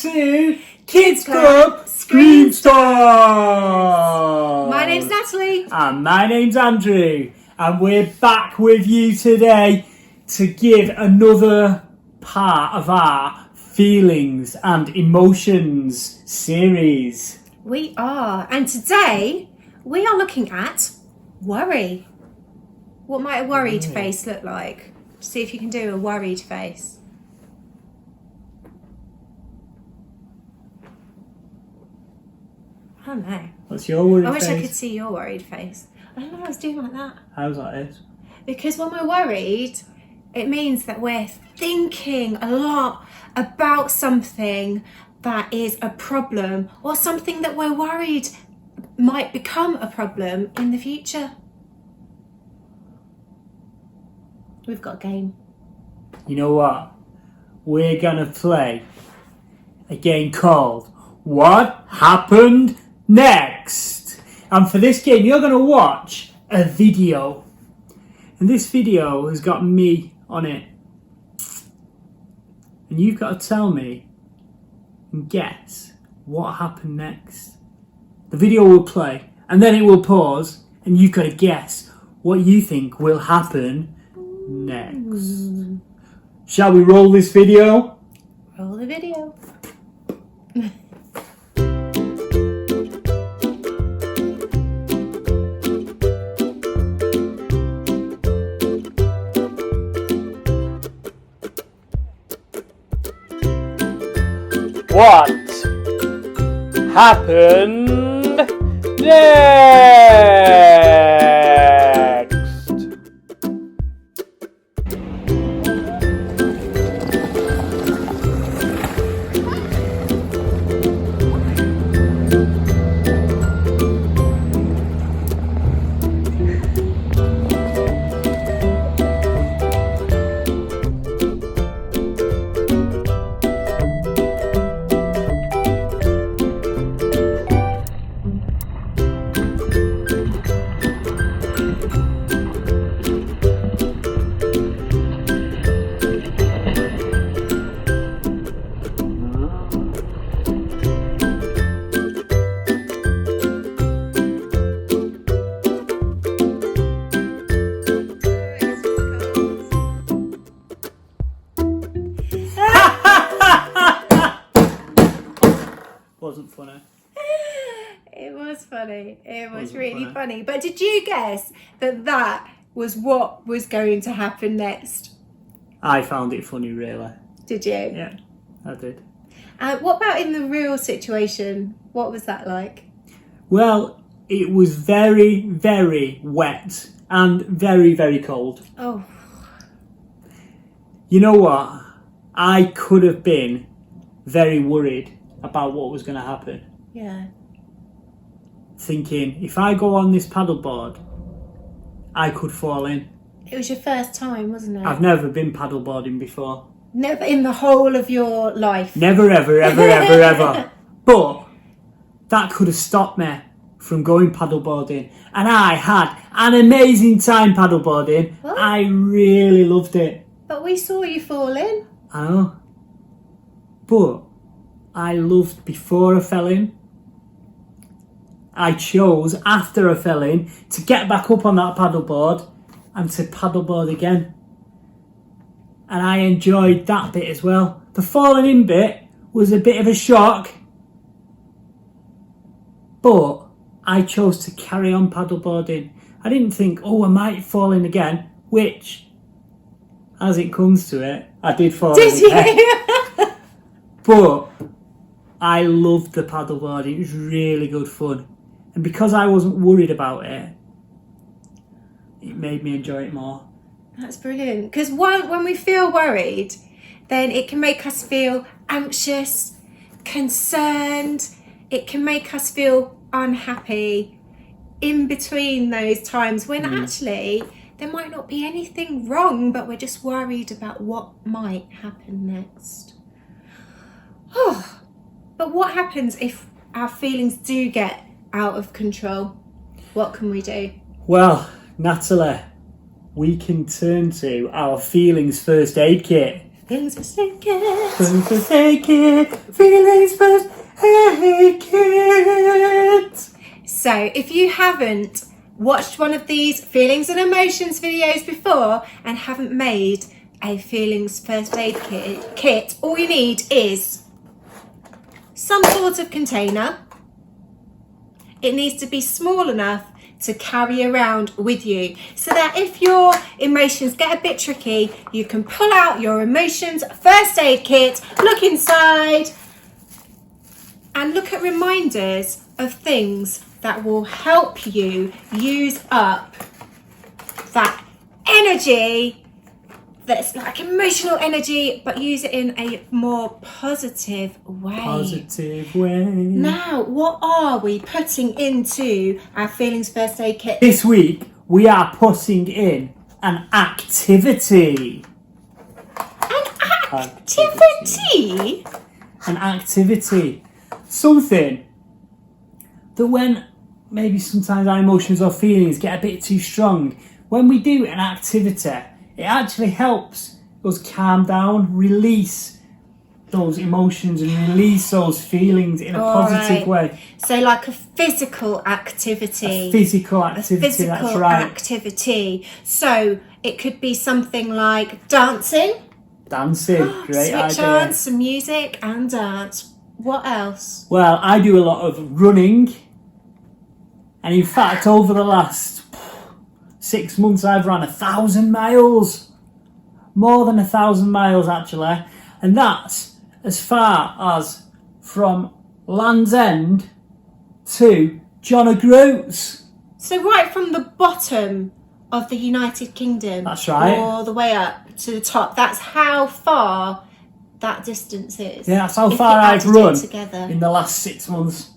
to Kids Club Screen Talk. My name's Natalie. And my name's Andrew. And we're back with you today to give another part of our feelings and emotions series. We are. And today we are looking at worry. What might a worried face look like? See if you can do a worried face. I don't know. What's your worried face? I wish I could see your worried face. I don't know what I was doing like that. How's that is? Because when we're worried, it means that we're thinking a lot about something that is a problem or something that we're worried might become a problem in the future. We've got a game. You know what? We're going to play a game called What Happened Next? And for this game, you're going to watch a video. And this video has got me on it. And you've got to tell me and guess what happened next. The video will play and then it will pause and you've got to guess what you think will happen next. Shall we roll this video? Roll the video. What happened next? Wasn't funny. It was funny. It was really funny. But did you guess that that was what was going to happen next? I found it funny, really. Did you? Yeah, I did. What about in the real situation? What was that like? Well, it was very, very wet and very, very cold. Oh. You know what? I could have been very worried about what was going to happen. Yeah. Thinking, if I go on this paddleboard, I could fall in. It was your first time, wasn't it? I've never been paddleboarding before. Never in the whole of your life. Never, ever, ever, ever, ever. But that could have stopped me from going paddleboarding. And I had an amazing time paddleboarding. What? I really loved it. But we saw you falling. I know. But I loved before I fell in. I chose after I fell in to get back up on that paddleboard and to paddleboard again. And I enjoyed that bit as well. The falling in bit was a bit of a shock. But I chose to carry on paddleboarding. I didn't think, oh, I might fall in again, which, as it comes to it, I did fall in again. But I loved the paddleboarding. It was really good fun. And because I wasn't worried about it, it made me enjoy it more. That's brilliant. Because when we feel worried, then it can make us feel anxious, concerned. It can make us feel unhappy in between those times when actually there might not be anything wrong, but we're just worried about what might happen next. Oh, but what happens if our feelings do get out of control? What can we do? Well, Natalie, we can turn to our feelings first aid kit. Feelings first aid kit. Feelings first aid kit. Feelings first aid kit. So if you haven't watched one of these feelings and emotions videos before and haven't made a feelings first aid kit, all you need is some sort of container. It needs to be small enough to carry around with you so that if your emotions get a bit tricky, you can pull out your emotions first aid kit, look inside and look at reminders of things that will help you use up that energy that's like emotional energy, but use it in a more positive way. Positive way. Now, what are we putting into our feelings first aid kit? This week, we are putting in an activity. An activity? An activity. Something that when maybe sometimes our emotions or feelings get a bit too strong, when we do an activity, it actually helps us calm down, release those emotions and release those feelings in a positive way. So like a physical activity. A physical activity, that's right. Activity. So it could be something like dancing. Dancing, great idea. Switch on some music and dance. What else? Well, I do a lot of running. And in fact, over the last 6 months, I've run 1,000 miles. More than 1,000 miles, actually. And that's as far as from Land's End to John O'Groats. So right from the bottom of the United Kingdom. That's right. All the way up to the top. That's how far that distance is. Yeah, that's how far I've run together in the last 6 months.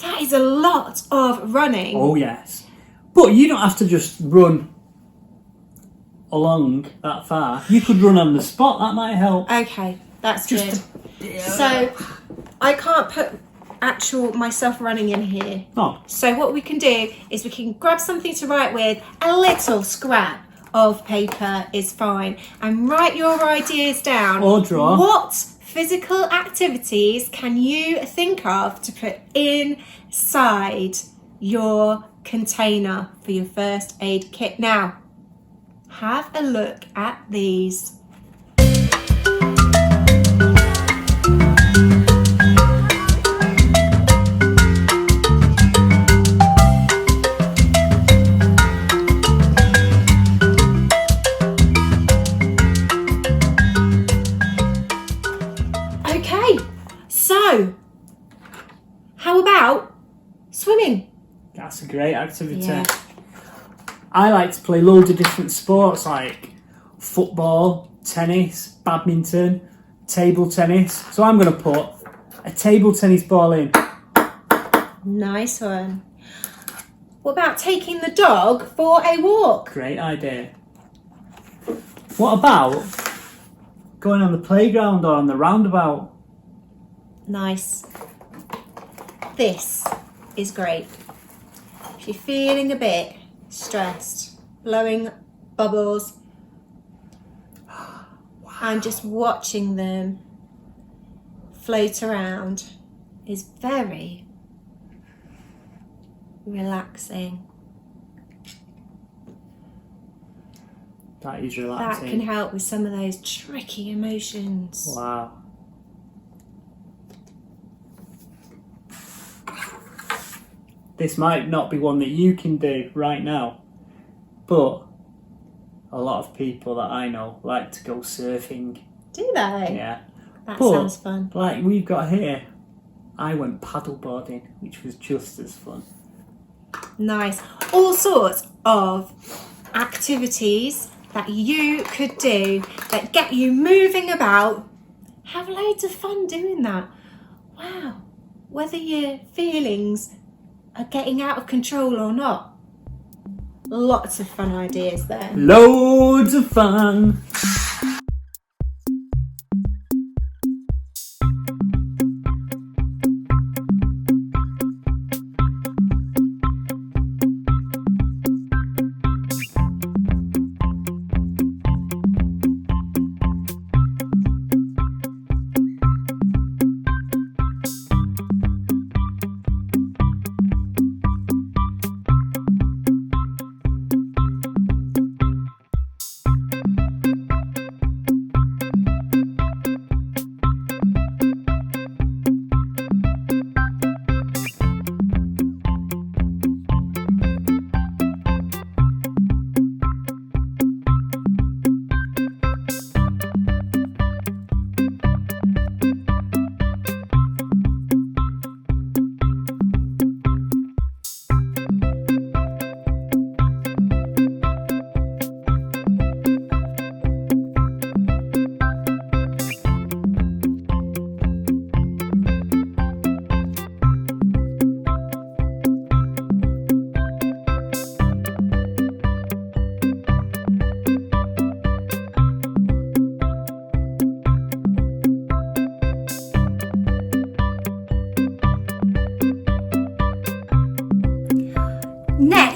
That is a lot of running. Oh, yes. But you don't have to just run along that far. You could run on the spot. That might help. Okay, that's good. So I can't put actual myself running in here. Oh. So what we can do is we can grab something to write with. A little scrap of paper is fine. And write your ideas down. Or draw. What physical activities can you think of to put inside your container for your first aid kit? Now, have a look at these. Okay, so how about swimming? That's a great activity. Yeah. I like to play loads of different sports like football, tennis, badminton, table tennis. So I'm going to put a table tennis ball in. Nice one. What about taking the dog for a walk? Great idea. What about going on the playground or on the roundabout? Nice. This is great. If you're feeling a bit stressed, blowing bubbles, and just watching them float around is very relaxing. That is relaxing. That can help with some of those tricky emotions. Wow. This might not be one that you can do right now, but a lot of people that I know like to go surfing. Do they? Yeah. That But, sounds fun. like we've got here, I went paddleboarding, which was just as fun. Nice. All sorts of activities that you could do that get you moving about. Have loads of fun doing that. Wow. Whether your feelings are getting out of control or not. Lots of fun ideas there. Loads of fun.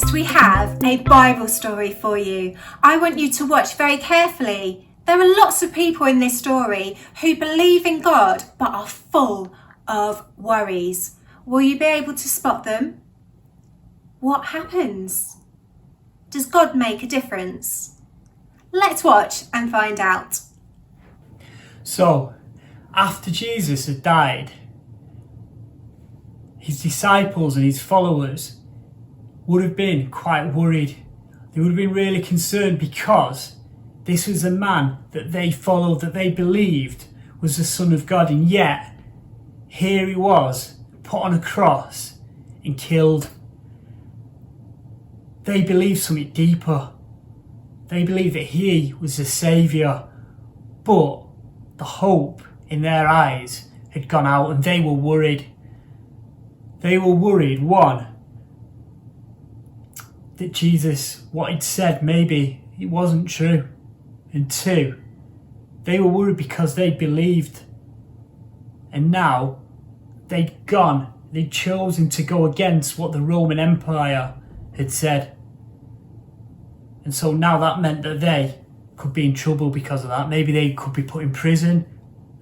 next we have a Bible story for you. I want you to watch very carefully. There are lots of people in this story who believe in God but are full of worries. Will you be able to spot them? What happens? Does God make a difference? Let's watch and find out. So, after Jesus had died, his disciples and his followers would have been quite worried. They would have been really concerned because this was a man that they followed, that they believed was the Son of God, and yet here he was put on a cross and killed. They believed something deeper. They believed that he was the Saviour, but the hope in their eyes had gone out and they were worried. They were worried, one, that Jesus, what he'd said, maybe it wasn't true. And two, they were worried because they believed. And now they'd chosen to go against what the Roman Empire had said. And so now that meant that they could be in trouble because of that. Maybe they could be put in prison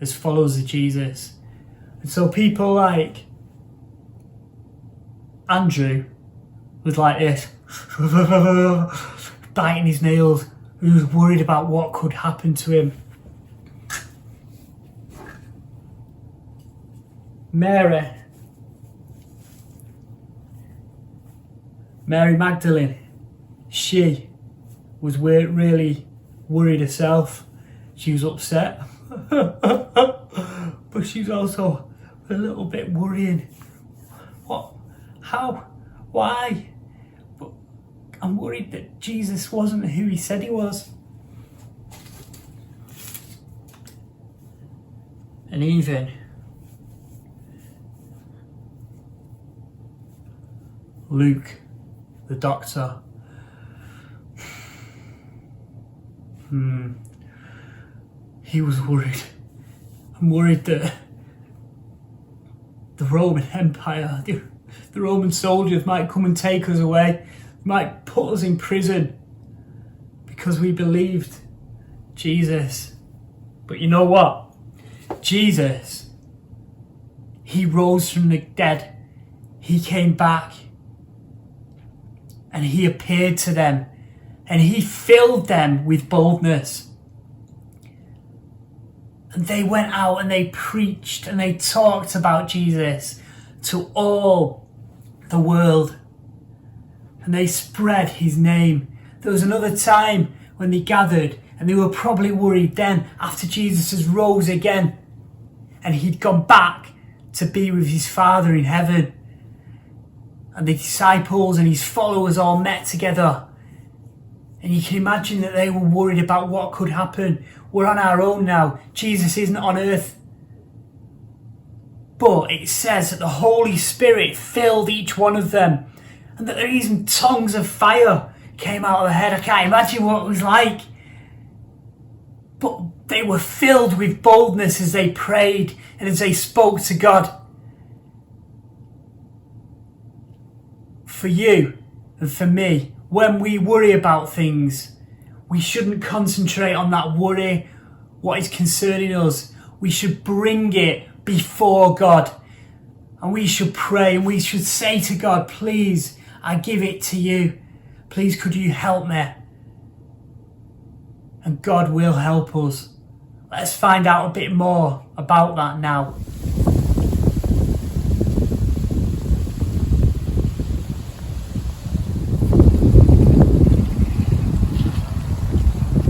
as followers of Jesus. And so people like Andrew was like this, biting his nails. He was worried about what could happen to him. Mary Magdalene, she was really worried herself. She was upset, but she was also a little bit worrying. What? How? Why? But I'm worried that Jesus wasn't who he said he was. And even Luke, the doctor, he was worried. I'm worried that the Roman Empire, the Roman soldiers might come and take us away, might put us in prison because we believed Jesus. But you know what? Jesus, he rose from the dead. He came back and he appeared to them and he filled them with boldness. And they went out and they preached and they talked about Jesus to all the world. And they spread his name. There was another time when they gathered and they were probably worried then after Jesus has rose again and he'd gone back to be with his Father in heaven. And the disciples and his followers all met together. And you can imagine that they were worried about what could happen. We're on our own now. Jesus isn't on earth. But it says that the Holy Spirit filled each one of them. And that there even tongues of fire came out of their head. I can't imagine what it was like. But they were filled with boldness as they prayed and as they spoke to God. For you and for me, when we worry about things, we shouldn't concentrate on that worry, what is concerning us. We should bring it before God. And we should pray and we should say to God, please, I give it to you. Please, could you help me? And God will help us. Let's find out a bit more about that now.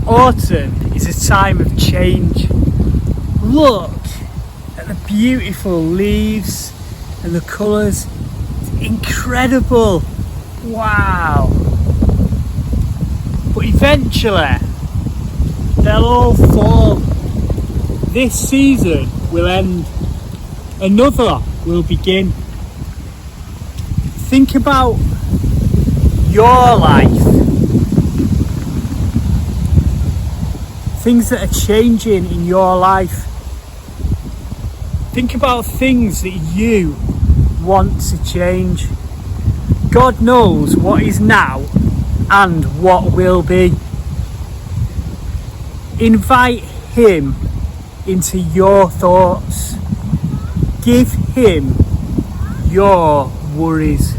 Autumn is a time of change. Look at the beautiful leaves and the colours. It's incredible. Wow. But eventually they'll all fall. This season will end. Another will begin. Think about your life. Things that are changing in your life. Think about things that you want to change. God knows what is now and what will be. Invite him into your thoughts. Give him your worries.